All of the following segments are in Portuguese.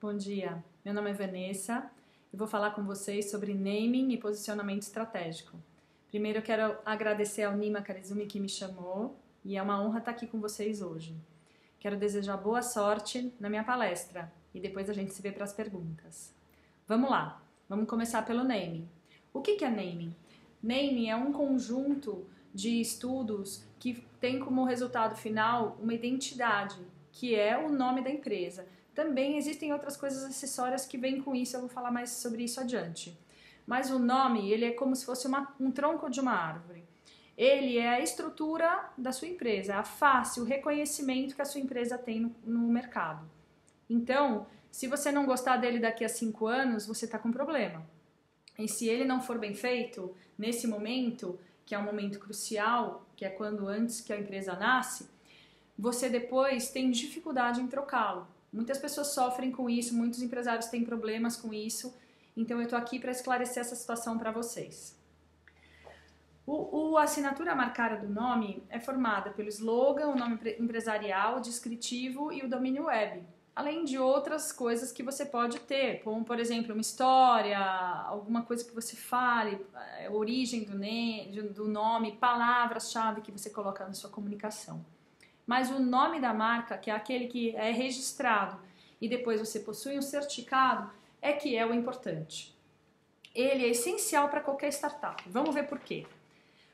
Bom dia, meu nome é Vanessa e vou falar com vocês sobre naming e posicionamento estratégico. Primeiro eu quero agradecer ao Nima Karizumi que me chamou e é uma honra estar aqui com vocês hoje. Quero desejar boa sorte na minha palestra e depois a gente se vê para as perguntas. Vamos lá, vamos começar pelo naming. O que é naming? Naming é um conjunto de estudos que tem como resultado final uma identidade, que é o nome da empresa. Também existem outras coisas acessórias que vêm com isso, eu vou falar mais sobre isso adiante. Mas o nome, ele é como se fosse um tronco de uma árvore. Ele é a estrutura da sua empresa, a face, o reconhecimento que a sua empresa tem no mercado. Então, se você não gostar dele daqui a 5 anos, você está com problema. E se ele não for bem feito, nesse momento, que é um momento crucial, que é quando antes que a empresa nasce, você depois tem dificuldade em trocá-lo. Muitas pessoas sofrem com isso, muitos empresários têm problemas com isso, então eu estou aqui para esclarecer essa situação para vocês. A assinatura marcada do nome é formada pelo slogan, o nome empresarial, descritivo e o domínio web, além de outras coisas que você pode ter, como por exemplo uma história, alguma coisa que você fale, a origem do nome, palavras-chave que você coloca na sua comunicação. Mas o nome da marca, que é aquele que é registrado e depois você possui um certificado, é que é o importante. Ele é essencial para qualquer startup. Vamos ver por quê.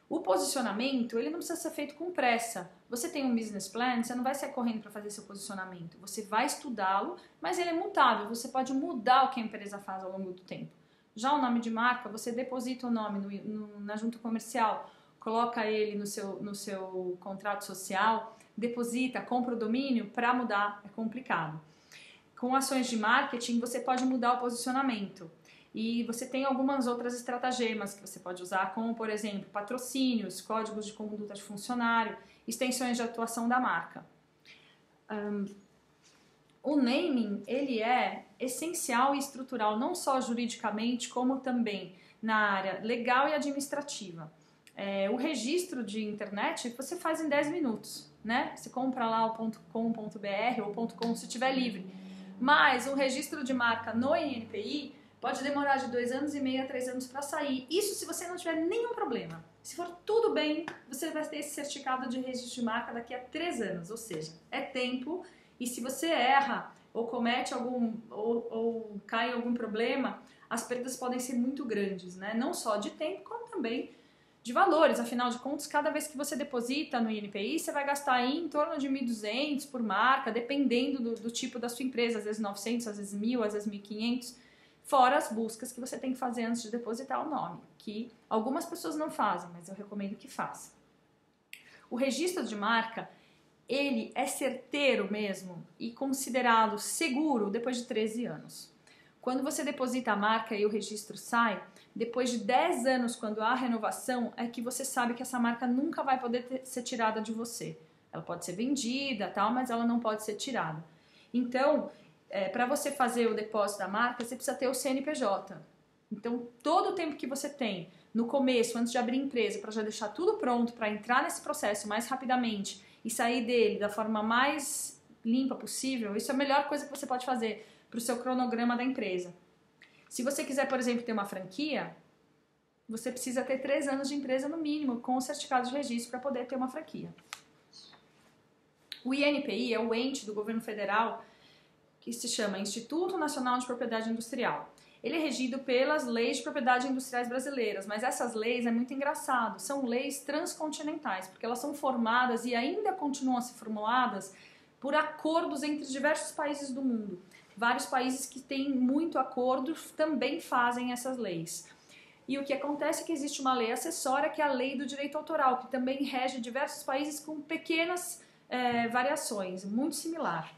O posicionamento, ele não precisa ser feito com pressa. Você tem um business plan, você não vai sair correndo para fazer seu posicionamento. Você vai estudá-lo, mas ele é mutável. Você pode mudar o que a empresa faz ao longo do tempo. Já o nome de marca, você deposita o nome na junta comercial, coloca ele no seu contrato social, deposita, compra o domínio, para mudar é complicado. Com ações de marketing você pode mudar o posicionamento e você tem algumas outras estratagemas que você pode usar, como por exemplo patrocínios, códigos de conduta de funcionário, extensões de atuação da marca. O naming, ele é essencial e estrutural não só juridicamente como também na área legal e administrativa. O registro de internet você faz em 10 minutos, né? Você compra lá o .com.br ou .com se tiver livre. Mas um registro de marca no INPI pode demorar de 2 anos e meio a 3 anos para sair. Isso se você não tiver nenhum problema. Se for tudo bem, você vai ter esse certificado de registro de marca daqui a 3 anos. Ou seja, é tempo e se você erra ou comete ou cai em algum problema, as perdas podem ser muito grandes, né? Não só de tempo, como também de valores. Afinal de contas, cada vez que você deposita no INPI, você vai gastar aí em torno de 1.200 por marca, dependendo do tipo da sua empresa, às vezes 900, às vezes 1.000, às vezes 1.500, fora as buscas que você tem que fazer antes de depositar o nome, que algumas pessoas não fazem, mas eu recomendo que faça. O registro de marca, ele é certeiro mesmo e considerado seguro depois de 13 anos. Quando você deposita a marca e o registro sai, depois de 10 anos, quando há renovação, é que você sabe que essa marca nunca vai poder ser tirada de você. Ela pode ser vendida, tal, mas ela não pode ser tirada. Então, para você fazer o depósito da marca, você precisa ter o CNPJ. Então, todo o tempo que você tem no começo, antes de abrir empresa, para já deixar tudo pronto, para entrar nesse processo mais rapidamente e sair dele da forma mais limpa possível, isso é a melhor coisa que você pode fazer para o seu cronograma da empresa. Se você quiser, por exemplo, ter uma franquia, você precisa ter 3 anos de empresa no mínimo, com o certificado de registro para poder ter uma franquia. O INPI é o ente do governo federal que se chama Instituto Nacional de Propriedade Industrial. Ele é regido pelas leis de propriedade industriais brasileiras, mas essas leis é muito engraçado, são leis transcontinentais, porque elas são formadas e ainda continuam a ser formuladas por acordos entre diversos países do mundo. Vários países que têm muito acordo também fazem essas leis. E o que acontece é que existe uma lei acessória, que é a lei do direito autoral, que também rege diversos países com pequenas variações, muito similar.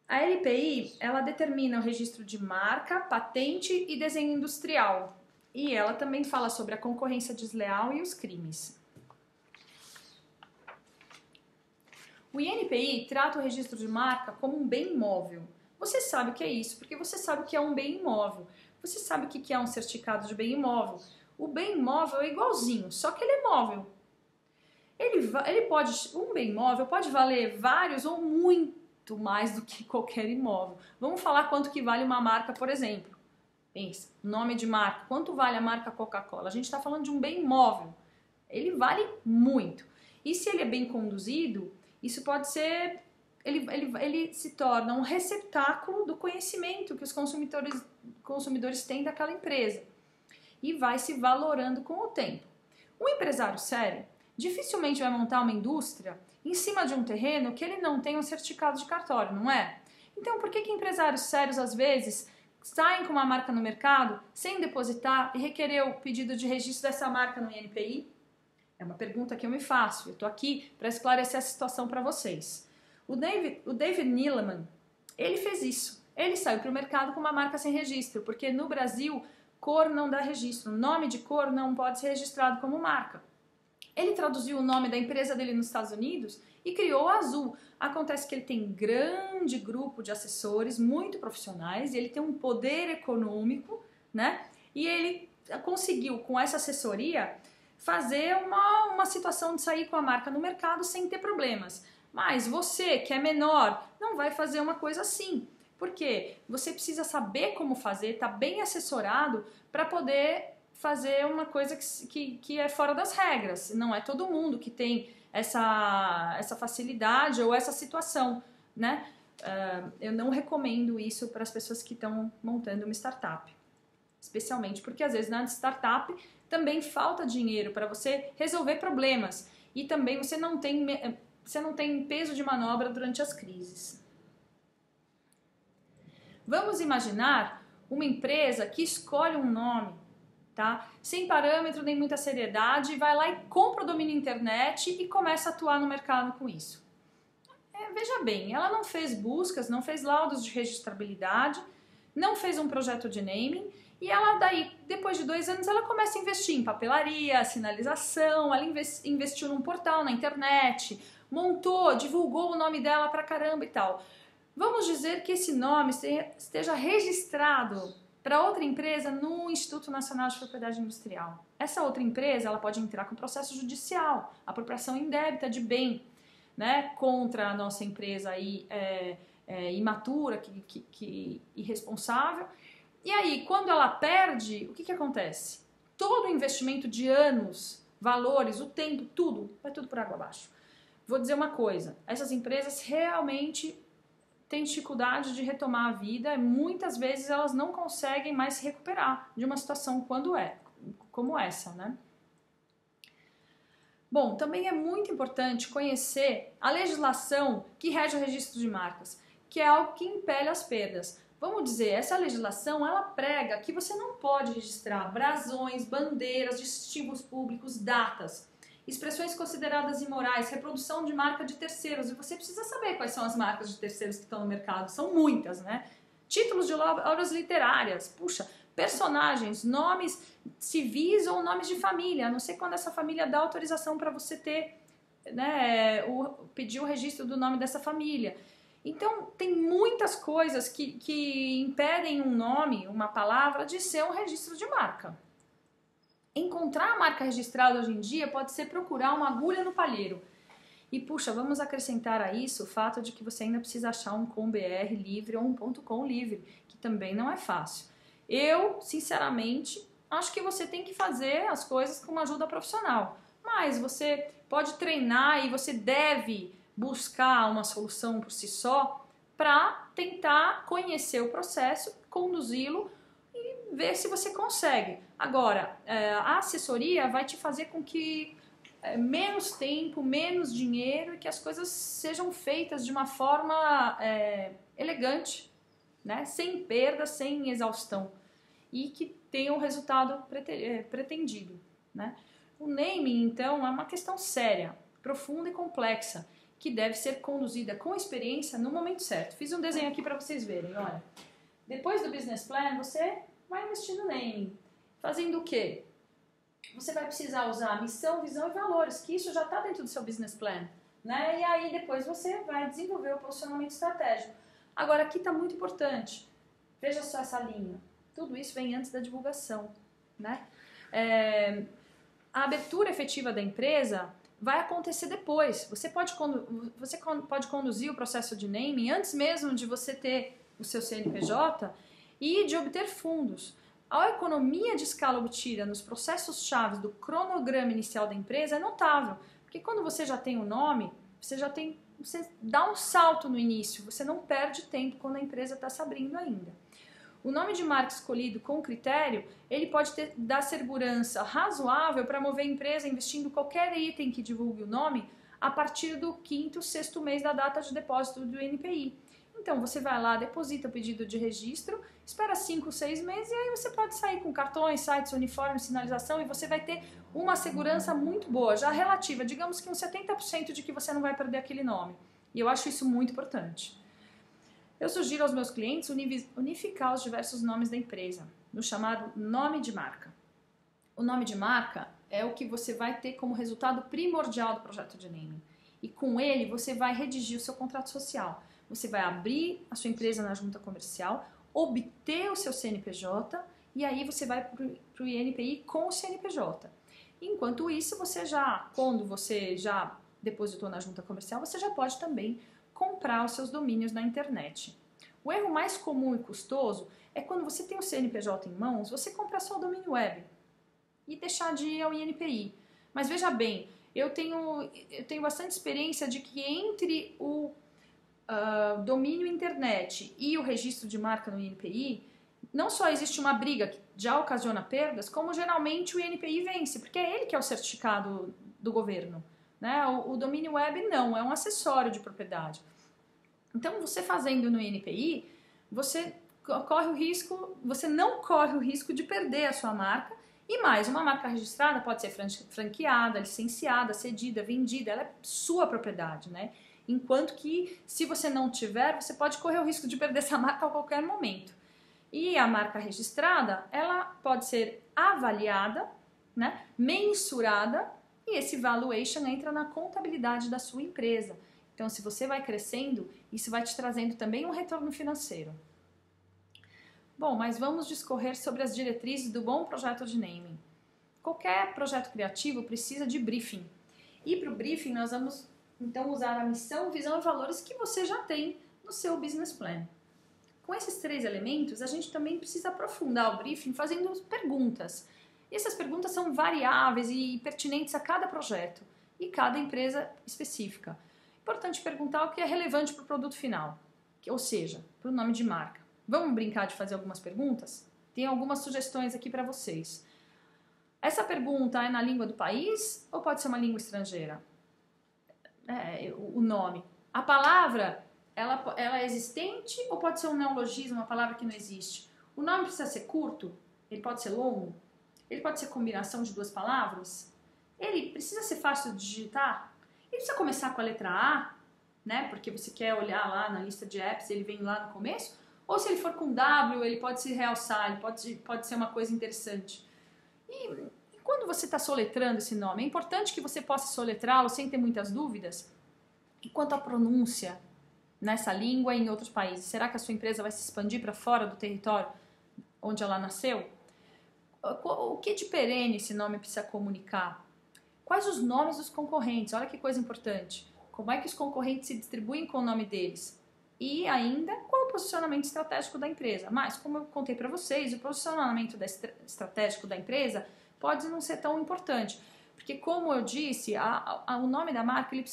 A LPI, ela determina o registro de marca, patente e desenho industrial. E ela também fala sobre a concorrência desleal e os crimes. O INPI trata o registro de marca como um bem imóvel. Você sabe o que é isso, porque você sabe o que é um bem imóvel. Você sabe o que é um certificado de bem imóvel. O bem imóvel é igualzinho, só que ele é móvel. Um bem imóvel pode valer vários ou muito mais do que qualquer imóvel. Vamos falar quanto que vale uma marca, por exemplo. Pensa, nome de marca. Quanto vale a marca Coca-Cola? A gente está falando de um bem imóvel. Ele vale muito. E se ele é bem conduzido, isso pode ser... Ele se torna um receptáculo do conhecimento que os consumidores têm daquela empresa. E vai se valorando com o tempo. Um empresário sério dificilmente vai montar uma indústria em cima de um terreno que ele não tem um certificado de cartório, não é? Então, por que empresários sérios, às vezes, saem com uma marca no mercado sem depositar e requerer o pedido de registro dessa marca no INPI? É uma pergunta que eu me faço. Eu estou aqui para esclarecer a situação para vocês. O David Neeleman, ele fez isso. Ele saiu para o mercado com uma marca sem registro, porque no Brasil, cor não dá registro. O nome de cor não pode ser registrado como marca. Ele traduziu o nome da empresa dele nos Estados Unidos e criou a Azul. Acontece que ele tem um grande grupo de assessores, muito profissionais, e ele tem um poder econômico, né? E ele conseguiu, com essa assessoria, fazer uma situação de sair com a marca no mercado sem ter problemas. Mas você, que é menor, não vai fazer uma coisa assim. Por quê? Você precisa saber como fazer, tá bem assessorado para poder fazer uma coisa que é fora das regras. Não é todo mundo que tem essa facilidade ou essa situação, né? Eu não recomendo isso para as pessoas que estão montando uma startup. Especialmente porque às vezes na startup também falta dinheiro para você resolver problemas. E também você não tem peso de manobra durante as crises. Vamos imaginar uma empresa que escolhe um nome, tá? Sem parâmetro nem muita seriedade, vai lá e compra o domínio internet e começa a atuar no mercado com isso. Veja bem, ela não fez buscas, não fez laudos de registrabilidade, não fez um projeto de naming, e ela daí, depois de 2 anos, ela começa a investir em papelaria, sinalização, ela investiu num portal na internet, montou, divulgou o nome dela pra caramba e tal. Vamos dizer que esse nome esteja registrado para outra empresa no Instituto Nacional de Propriedade Industrial. Essa outra empresa ela pode entrar com processo judicial, apropriação indébita de bem, né, contra a nossa empresa aí, imatura, irresponsável. E aí, quando ela perde, o que acontece? Todo o investimento de anos, valores, o tempo, tudo, vai tudo por água abaixo. Vou dizer uma coisa, essas empresas realmente têm dificuldade de retomar a vida, muitas vezes elas não conseguem mais se recuperar de uma situação como essa, né? Bom, também é muito importante conhecer a legislação que rege o registro de marcas, que é algo que impele as perdas. Vamos dizer, essa legislação, ela prega que você não pode registrar brasões, bandeiras, distintivos públicos, datas, expressões consideradas imorais, reprodução de marca de terceiros, e você precisa saber quais são as marcas de terceiros que estão no mercado, são muitas, né? Títulos de obras literárias, puxa, personagens, nomes civis ou nomes de família, a não ser quando essa família dá autorização para você ter, né, pedir o registro do nome dessa família. Então, tem muitas coisas que impedem um nome, uma palavra, de ser um registro de marca. Encontrar a marca registrada hoje em dia pode ser procurar uma agulha no palheiro. E, puxa, vamos acrescentar a isso o fato de que você ainda precisa achar um .com.br livre ou um .com livre, que também não é fácil. Eu, sinceramente, acho que você tem que fazer as coisas com uma ajuda profissional. Mas você pode treinar e você deve buscar uma solução por si só para tentar conhecer o processo, conduzi-lo e ver se você consegue. Agora, a assessoria vai te fazer com que menos tempo, menos dinheiro e que as coisas sejam feitas de uma forma elegante, né? Sem perda, sem exaustão e que tenha o resultado pretendido, né? O naming, então, é uma questão séria, profunda e complexa, que deve ser conduzida com experiência no momento certo. Fiz um desenho aqui para vocês verem, olha. Depois do business plan, você vai investir no naming. Fazendo o quê? Você vai precisar usar missão, visão e valores, que isso já está dentro do seu business plan, né? E aí depois você vai desenvolver o posicionamento estratégico. Agora aqui está muito importante, veja só essa linha, tudo isso vem antes da divulgação, né? A abertura efetiva da empresa vai acontecer depois. Você pode conduzir o processo de naming antes mesmo de você ter o seu CNPJ e de obter fundos. A economia de escala obtida nos processos chaves do cronograma inicial da empresa é notável, porque quando você já tem o nome, você dá um salto no início, você não perde tempo quando a empresa está se abrindo ainda. O nome de marca escolhido com critério, ele pode dar segurança razoável para mover a empresa investindo qualquer item que divulgue o nome a partir do 5º, 6º mês da data de depósito do INPI. Então você vai lá, deposita o pedido de registro, espera 5, 6 meses e aí você pode sair com cartões, sites, uniformes, sinalização e você vai ter uma segurança muito boa, já relativa, digamos que uns 70% de que você não vai perder aquele nome. E eu acho isso muito importante. Eu sugiro aos meus clientes unificar os diversos nomes da empresa, no chamado nome de marca. O nome de marca é o que você vai ter como resultado primordial do projeto de naming. E com ele você vai redigir o seu contrato social. Você vai abrir a sua empresa na junta comercial, obter o seu CNPJ e aí você vai para o INPI com o CNPJ. Enquanto isso, quando você já depositou na junta comercial, você já pode também comprar os seus domínios na internet. O erro mais comum e custoso é quando você tem o CNPJ em mãos, você comprar só o domínio web e deixar de ir ao INPI. Mas veja bem, eu tenho bastante experiência de que entre o domínio internet e o registro de marca no INPI, não só existe uma briga que já ocasiona perdas, como geralmente o INPI vence, porque é ele que é o certificado do governo. Né? O domínio web não, é um acessório de propriedade. Então, você fazendo no INPI, você não corre o risco de perder a sua marca. E mais, uma marca registrada pode ser franqueada, licenciada, cedida, vendida, ela é sua propriedade, né? Enquanto que, se você não tiver, você pode correr o risco de perder essa marca a qualquer momento. E a marca registrada, ela pode ser avaliada, né, mensurada, e esse valuation entra na contabilidade da sua empresa. Então, se você vai crescendo, isso vai te trazendo também um retorno financeiro. Bom, mas vamos discorrer sobre as diretrizes do bom projeto de naming. Qualquer projeto criativo precisa de briefing. E para o briefing, nós vamos então usar a missão, visão e valores que você já tem no seu business plan. Com esses 3 elementos, a gente também precisa aprofundar o briefing fazendo perguntas. E essas perguntas são variáveis e pertinentes a cada projeto e cada empresa específica. Importante perguntar o que é relevante para o produto final, ou seja, para o nome de marca. Vamos brincar de fazer algumas perguntas? Tem algumas sugestões aqui para vocês. Essa pergunta é na língua do país ou pode ser uma língua estrangeira? O nome. A palavra, ela é existente ou pode ser um neologismo, uma palavra que não existe? O nome precisa ser curto? Ele pode ser longo? Ele pode ser combinação de 2 palavras? Ele precisa ser fácil de digitar? Ele precisa começar com a letra A, né? Porque você quer olhar lá na lista de apps, ele vem lá no começo? Ou se ele for com W, ele pode se realçar, ele pode ser uma coisa interessante. E quando você está soletrando esse nome, é importante que você possa soletrá-lo sem ter muitas dúvidas. E quanto à pronúncia nessa língua e em outros países, será que a sua empresa vai se expandir para fora do território onde ela nasceu? O que de perene esse nome precisa comunicar? Quais os nomes dos concorrentes? Olha que coisa importante. Como é que os concorrentes se distribuem com o nome deles? E ainda, qual o posicionamento estratégico da empresa? Mas, como eu contei para vocês, o posicionamento estratégico da empresa pode não ser tão importante. Porque, como eu disse, o nome da marca ele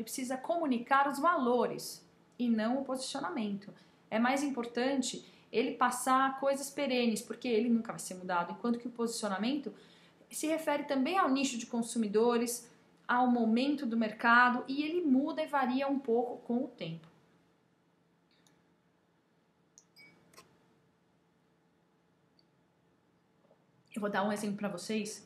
precisa comunicar os valores e não o posicionamento. É mais importante ele passar coisas perenes, porque ele nunca vai ser mudado, enquanto que o posicionamento se refere também ao nicho de consumidores, ao momento do mercado, e ele muda e varia um pouco com o tempo. Eu vou dar um exemplo para vocês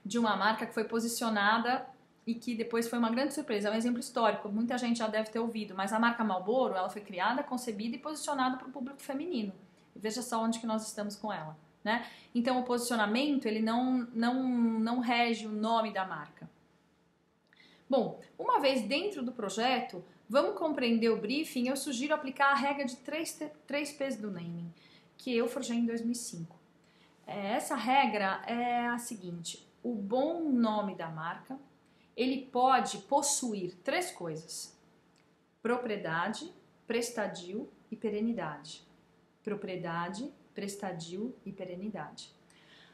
de uma marca que foi posicionada e que depois foi uma grande surpresa. É um exemplo histórico, muita gente já deve ter ouvido, mas a marca Marlboro, ela foi criada, concebida e posicionada para o público feminino. E veja só onde que nós estamos com ela, né? Então o posicionamento, ele não rege o nome da marca. Bom, uma vez dentro do projeto, vamos compreender o briefing, eu sugiro aplicar a regra de 3 P's do naming, que eu forjei em 2005. Essa regra é a seguinte: o bom nome da marca, ele pode possuir 3 coisas: propriedade, prestadio e perenidade. Propriedade, prestadio e perenidade.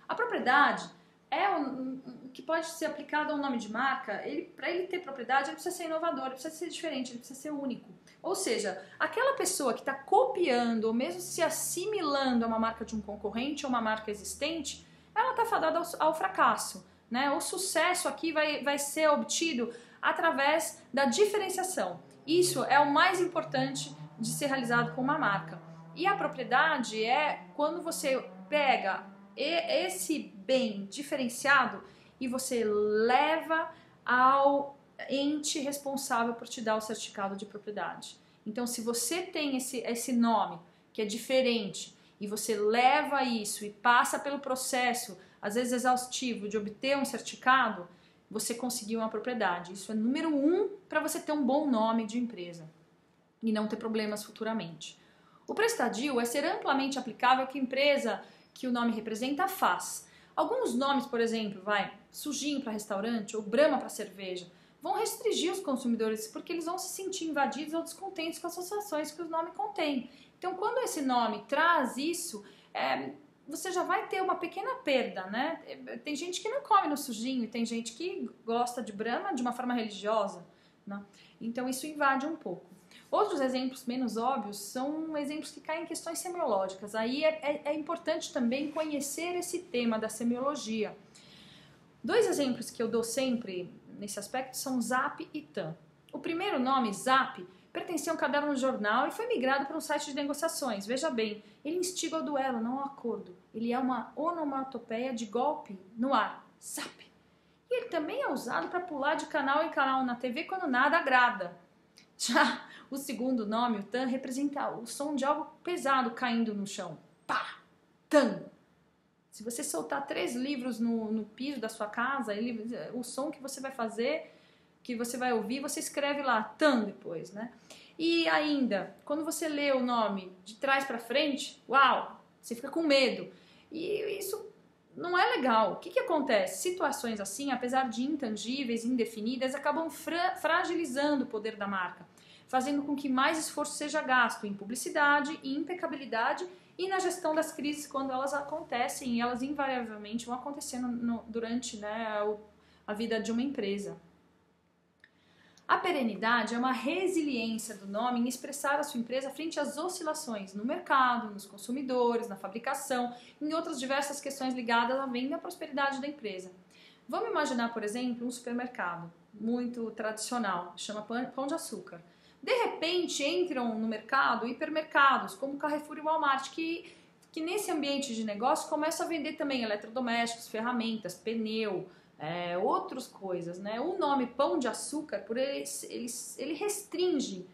A propriedade é o que pode ser aplicado ao nome de marca. Para ele ter propriedade, ele precisa ser inovador, ele precisa ser diferente, ele precisa ser único. Ou seja, aquela pessoa que está copiando ou mesmo se assimilando a uma marca de um concorrente ou uma marca existente, ela está fadada ao fracasso, né? O sucesso aqui vai ser obtido através da diferenciação. Isso é o mais importante de ser realizado com uma marca. E a propriedade é quando você pega esse bem diferenciado e você leva ao ente responsável por te dar o certificado de propriedade. Então, se você tem esse nome que é diferente e você leva isso e passa pelo processo, às vezes exaustivo, de obter um certificado, você conseguiu uma propriedade. Isso é número 1 para você ter um bom nome de empresa e não ter problemas futuramente. O prestadio é ser amplamente aplicável que a empresa que o nome representa faz. Alguns nomes, por exemplo, Sujinho para restaurante ou Brahma para cerveja, vão restringir os consumidores porque eles vão se sentir invadidos ou descontentes com as associações que o nome contém. Então, quando esse nome traz isso, você já vai ter uma pequena perda, né? Tem gente que não come no Sujinho e tem gente que gosta de Brahma de uma forma religiosa, né? Então, isso invade um pouco. Outros exemplos menos óbvios são exemplos que caem em questões semiológicas. Aí é importante também conhecer esse tema da semiologia. 2 exemplos que eu dou sempre nesse aspecto são Zap e TAM. O primeiro nome, Zap, pertencia a um caderno de jornal e foi migrado para um site de negociações. Veja bem, ele instiga ao duelo, não ao acordo. Ele é uma onomatopeia de golpe no ar. Zap. E ele também é usado para pular de canal em canal na TV quando nada agrada. Já o segundo nome, o TAM, representa o som de algo pesado caindo no chão. Pá! TAM! Se você soltar 3 livros no piso da sua casa, o som que você vai fazer, que você vai ouvir, você escreve lá, TAM depois, né? E ainda, quando você lê o nome de trás para frente, uau! Você fica com medo. E isso não é legal. O que acontece? Situações assim, apesar de intangíveis, indefinidas, acabam fragilizando o poder da marca, fazendo com que mais esforço seja gasto em publicidade e impecabilidade e na gestão das crises quando elas acontecem, e elas invariavelmente vão acontecendo durante, né, a vida de uma empresa. A perenidade é uma resiliência do nome em expressar a sua empresa frente às oscilações no mercado, nos consumidores, na fabricação, em outras diversas questões ligadas à venda e à prosperidade da empresa. Vamos imaginar, por exemplo, um supermercado muito tradicional, chama Pão de Açúcar. De repente entram no mercado hipermercados como Carrefour e Walmart, que nesse ambiente de negócio começam a vender também eletrodomésticos, ferramentas, pneu, outras coisas, né? O nome Pão de Açúcar, ele restringe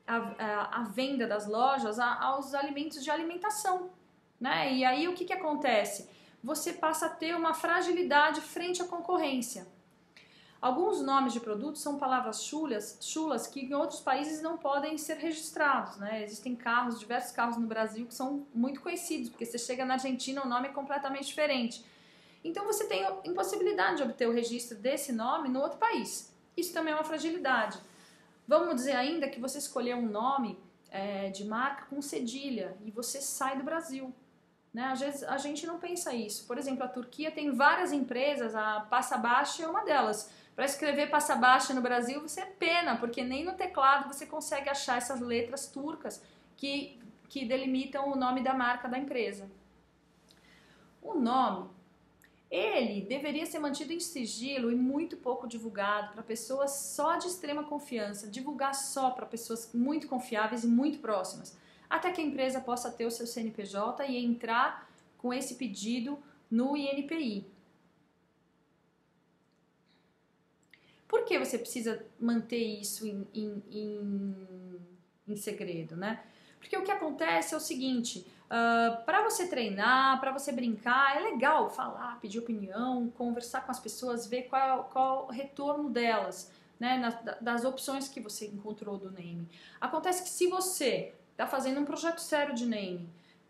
a venda das lojas aos alimentos de alimentação, né? E aí o que acontece? Você passa a ter uma fragilidade frente à concorrência. Alguns nomes de produtos são palavras chulas que em outros países não podem ser registrados, né? Existem diversos carros no Brasil que são muito conhecidos, porque você chega na Argentina, o nome é completamente diferente. Então você tem a impossibilidade de obter o registro desse nome no outro país. Isso também é uma fragilidade. Vamos dizer ainda que você escolheu um nome de marca com cedilha e você sai do Brasil, né? Às vezes a gente não pensa isso. Por exemplo, a Turquia tem várias empresas, a Passabaşı é uma delas. Para escrever Passabaşı no Brasil você pena, porque nem no teclado você consegue achar essas letras turcas que delimitam o nome da marca da empresa. O nome, ele deveria ser mantido em sigilo e muito pouco divulgado para pessoas só de extrema confiança, divulgar só para pessoas muito confiáveis e muito próximas, até que a empresa possa ter o seu CNPJ e entrar com esse pedido no INPI. Por que você precisa manter isso em segredo, né? Porque o que acontece é o seguinte, para você treinar, para você brincar, é legal falar, pedir opinião, conversar com as pessoas, ver qual o retorno delas, né, das opções que você encontrou do name. Acontece que se você está fazendo um projeto sério de name,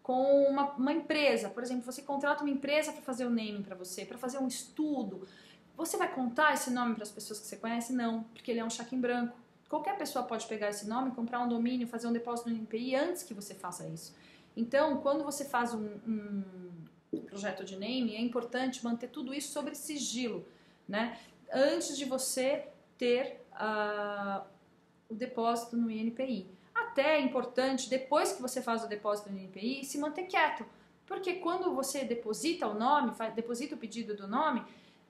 com uma empresa. Por exemplo, você contrata uma empresa para fazer o naming para você, para fazer um estudo. Você vai contar esse nome para as pessoas que você conhece? Não, porque ele é um cheque em branco. Qualquer pessoa pode pegar esse nome, comprar um domínio, fazer um depósito no INPI antes que você faça isso. Então, quando você faz um projeto de naming, é importante manter tudo isso sobre sigilo, né? Antes de você ter o depósito no INPI. Até é importante, depois que você faz o depósito no INPI, se manter quieto. Porque quando você deposita o nome, deposita o pedido do nome,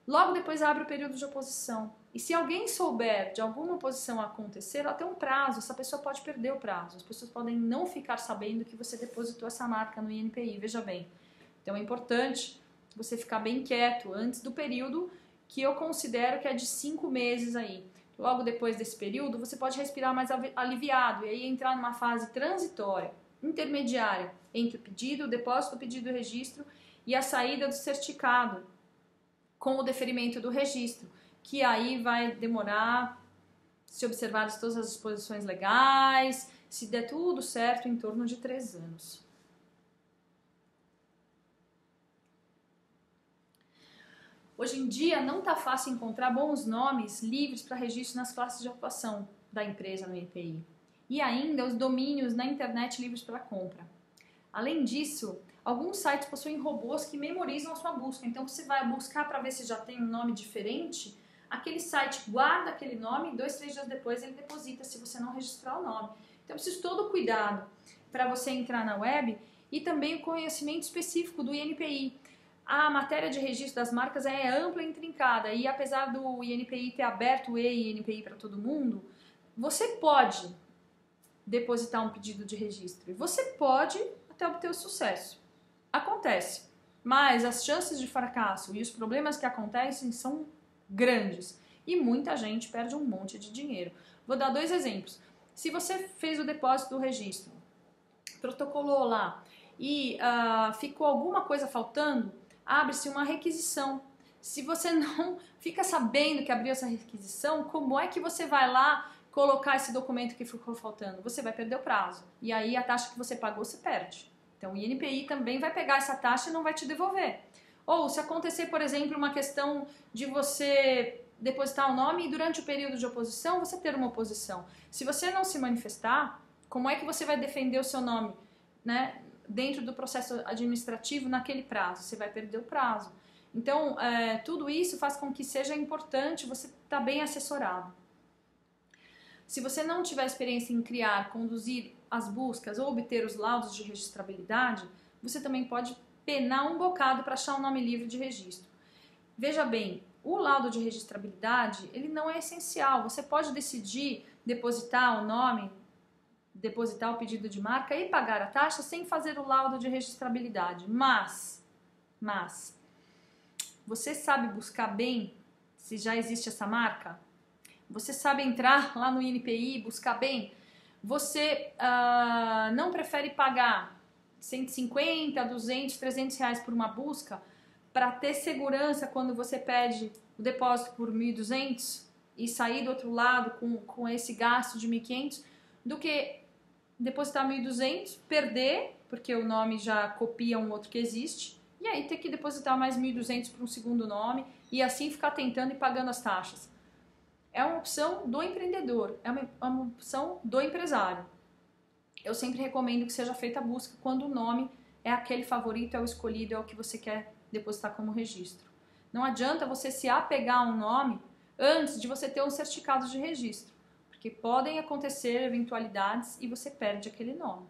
logo depois abre o período de oposição. E se alguém souber de alguma oposição acontecer, ela tem um prazo, essa pessoa pode perder o prazo. As pessoas podem não ficar sabendo que você depositou essa marca no INPI, veja bem. Então é importante você ficar bem quieto antes do período que eu considero que é de 5 meses aí. Logo depois desse período, você pode respirar mais aliviado e aí entrar numa fase transitória, intermediária, entre o pedido, o depósito do pedido do registro e a saída do certificado, com o deferimento do registro, que aí vai demorar, se observadas todas as disposições legais, se der tudo certo, em torno de 3 anos. Hoje em dia não está fácil encontrar bons nomes livres para registro nas classes de atuação da empresa no INPI. E ainda os domínios na internet livres para compra. Além disso, alguns sites possuem robôs que memorizam a sua busca. Então você vai buscar para ver se já tem um nome diferente, aquele site guarda aquele nome e 2, 3 dias depois ele deposita se você não registrar o nome. Então preciso todo cuidado para você entrar na web e também o conhecimento específico do INPI. A matéria de registro das marcas é ampla e intrincada e apesar do INPI ter aberto o INPI para todo mundo, você pode depositar um pedido de registro e você pode até obter o sucesso. Acontece, mas as chances de fracasso e os problemas que acontecem são grandes e muita gente perde um monte de dinheiro. Vou dar 2 exemplos. Se você fez o depósito do registro, protocolou lá e ficou alguma coisa faltando, abre-se uma requisição. Se você não fica sabendo que abriu essa requisição, como é que você vai lá colocar esse documento que ficou faltando? Você vai perder o prazo. E aí a taxa que você pagou, você perde. Então o INPI também vai pegar essa taxa e não vai te devolver. Ou se acontecer, por exemplo, uma questão de você depositar o nome e durante o período de oposição você ter uma oposição. Se você não se manifestar, como é que você vai defender o seu nome, né, dentro do processo administrativo naquele prazo? Você vai perder o prazo. Então, tudo isso faz com que seja importante você estar bem assessorado. Se você não tiver experiência em criar, conduzir as buscas ou obter os laudos de registrabilidade, você também pode penar um bocado para achar um nome livre de registro. Veja bem, o laudo de registrabilidade, ele não é essencial. Você pode decidir depositar o nome, depositar o pedido de marca e pagar a taxa sem fazer o laudo de registrabilidade. Mas, você sabe buscar bem se já existe essa marca? Você sabe entrar lá no INPI e buscar bem? Você não prefere pagar 150, 200, 300 reais por uma busca para ter segurança quando você pede o depósito por 1.200 e sair do outro lado com esse gasto de 1.500 do que depositar 1.200, perder, porque o nome já copia um outro que existe, e aí ter que depositar mais 1.200 para um segundo nome e assim ficar tentando e pagando as taxas. É uma opção do empreendedor, é uma opção do empresário. Eu sempre recomendo que seja feita a busca quando o nome é aquele favorito, é o escolhido, é o que você quer depositar como registro. Não adianta você se apegar a um nome antes de você ter um certificado de registro, porque podem acontecer eventualidades e você perde aquele nome.